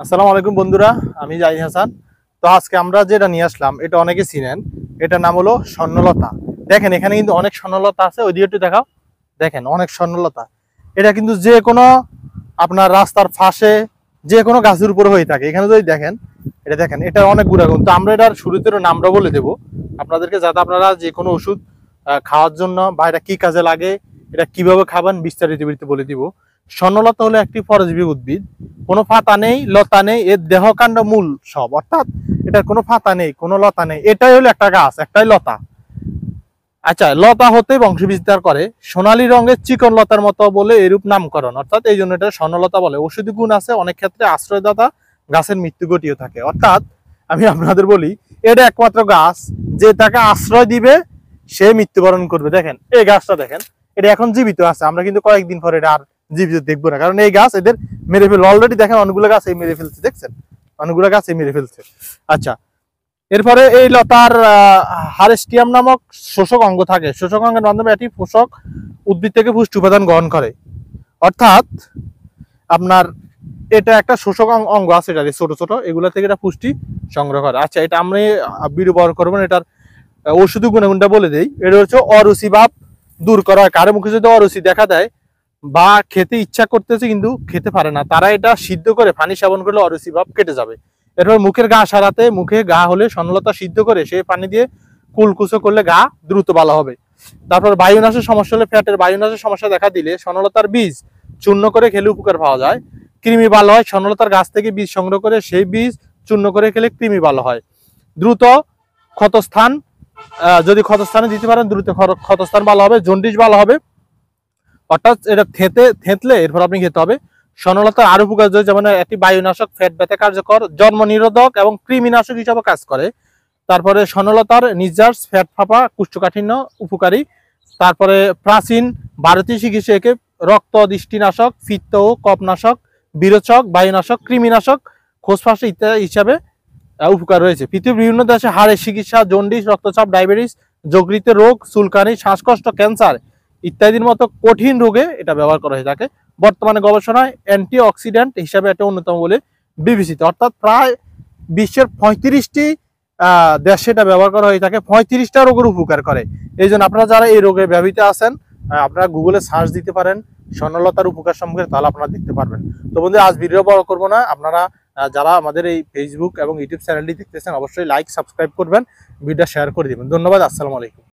আসসালামু আলাইকুম বন্ধুরা, আমি জাহিদ হাসান। তো আজকে আমরা যেটা নিয়ে আসলাম এটা অনেকে চিনেন। এটার নাম হলো স্বর্ণলতা। দেখেন এখানে কিন্তু অনেক স্বর্ণলতা আছে, ওই দিকে একটু দেখাও। দেখেন অনেক স্বর্ণলতা। এটা কিন্তু যে কোনো আপনার রাস্তার ফাঁসে যে কোনো গাছের উপরে হয়ে থাকে। এখানে যদি দেখেন, এটা দেখেন, এটা অনেক গুণাগুণ। তো আমরা এটার শুরুতে নামটা বলে দেবো আপনাদেরকে, যাতে আপনারা যে কোনো ওষুধ খাওয়ার জন্য বা এটা কি কাজে লাগে, এটা কিভাবে খাবেন বিস্তারিত বলে দিব। স্বর্ণলতা হলো একটি পরজীবী উদ্ভিদ। কোনো পাতা নেই, লতা নেই, এর দেহকাণ্ড মূল সব, অর্থাৎ এটার কোনো পাতা নেই, কোনো লতা নেই, এটাই হলো একটা গাছ, একটাই লতা। আচ্ছা, লতা হতে বংশ বিস্তার করে, সোনালী রঙের চিকন লতার মতো বলে এরূপ নামকরণ, অর্থাৎ এই জন্য এটা স্বর্ণলতা বলে। ঔষধি গুণ আছে, অনেক ক্ষেত্রে আশ্রয়দাতা, গাছের মৃত্যু ঘটিয়ে থাকে। অর্থাৎ আমি আপনাদের বলি, এটা একমাত্র গাছ যে তাকে আশ্রয় দিবে সে মৃত্যুবরণ করবে। দেখেন এই গাছটা দেখেন, এটা এখন জীবিত আছে, আমরা কিন্তু কয়েকদিন পরে এটা আর জীবিত দেখবো না, কারণ এই গাছ এদের মেরে ফেলবে। অলরেডি দেখেন অনেকগুলো গাছ এই মেরে ফেলছে, দেখছেন অনেকগুলো গাছ এই মেরে ফেলছে। আচ্ছা, এরপরে এই লতার হারেস্টিয়াম নামক শোষক অঙ্গ থাকে। শোষক অঙ্গের মাধ্যমে এটি পোষক উদ্ভিদ থেকে পুষ্টি উপাদান গ্রহণ করে। অর্থাৎ আপনার এটা একটা শোষক অঙ্গ আছে, এটা ছোট ছোট, এগুলো থেকে এটা পুষ্টি সংগ্রহ করে। আচ্ছা, এটা আমি ভিডিও ব্যবহার করবেন, এটার ঔষধি গুণাগুণটা বলে দেই। এটা হচ্ছে অরুচি ভাব দূর করা হয়। কারো মুখে যদি অরুচি দেখা দেয় বা খেতে ইচ্ছা করতেছে কিন্তু খেতে পারে না, তারা এটা সিদ্ধ করে পানি সেবন করলে অরুচি ভাব কেটে যাবে। এরপর মুখের ঘা সারাতে, মুখে ঘা হলে স্বর্ণলতা সিদ্ধ করে সেই পানি দিয়ে কুলকুচো করলে ঘা দ্রুত ভালো হবে। তারপর বায়ুনাশের সমস্যা হলে, পেটের বায়ুনাশের সমস্যা দেখা দিলে স্বর্ণলতার বীজ চূর্ণ করে খেলে উপকার পাওয়া যায়। কৃমি ভালো হয়, স্বর্ণলতার গাছ থেকে বীজ সংগ্রহ করে সেই বীজ চূর্ণ করে খেলে কৃমি ভালো হয়। দ্রুত ক্ষতস্থান, যদি ক্ষতস্থানে দিতে পারেন দ্রুত ক্ষতস্থান ভালো হবে, জন্ডিস ভালো হবে। অর্থাৎ এটা থেতলে এরপর আপনি খেতে হবে। স্বর্ণলতার আরো উপকার, যেমন একটি বায়ুনাশক, পেট ব্যথা কার্যকর, জন্ম নিরোধক এবং কৃমিনাশক হিসাবে কাজ করে। তারপরে স্বর্ণলতার নির্যাস, ফ্যাট ফাঁপা, কোষ্ঠকাঠিন্য উপকারী। তারপরে প্রাচীন ভারতীয় চিকিৎসা একে রক্ত দৃষ্টিনাশক, পিত্ত ও কফনাশক, বিরোচক, বায়ুনাশক, কৃমিনাশক, খোসফাসে ইত্যাদি হিসাবে উপকার রয়েছে। পৃথিবীর বিভিন্ন দেশে হাড়ের চিকিৎসা, জন্ডিস, রক্তচাপ, ডায়াবেটিস, যকৃত রোগ, চুলকানি, শ্বাসকষ্ট, ক্যান্সার ইত্যাদির মতো কঠিন রোগে এটা ব্যবহার করা হয়ে থাকে। বর্তমানে গবেষণায় অ্যান্টিঅক্সিডেন্ট হিসাবে এটা অন্যতম বলে বিবেচিত। অর্থাৎ প্রায় বিশ্বের 35টি দেশে এটা ব্যবহার করা হয়ে থাকে, 35টা রোগের উপকার করে। এই জন্য আপনারা যারা এই রোগে ব্যবহৃত আছেন, আপনারা গুগলে সার্চ দিতে পারেন স্বর্ণলতার উপকার সম্পর্কে, তাহলে আপনারা দেখতে পারবেন। তো বন্ধু, আজ ভিডিও বড় করবো না, আপনারা যারা আমাদের এই ফেসবুক এবং ইউটিউব চ্যানেলটি দেখতেছেন অবশ্যই লাইক সাবস্ক্রাইব করবেন, ভিডিও শেয়ার করে দিবেন। ধন্যবাদ। আসসালামু আলাইকুম।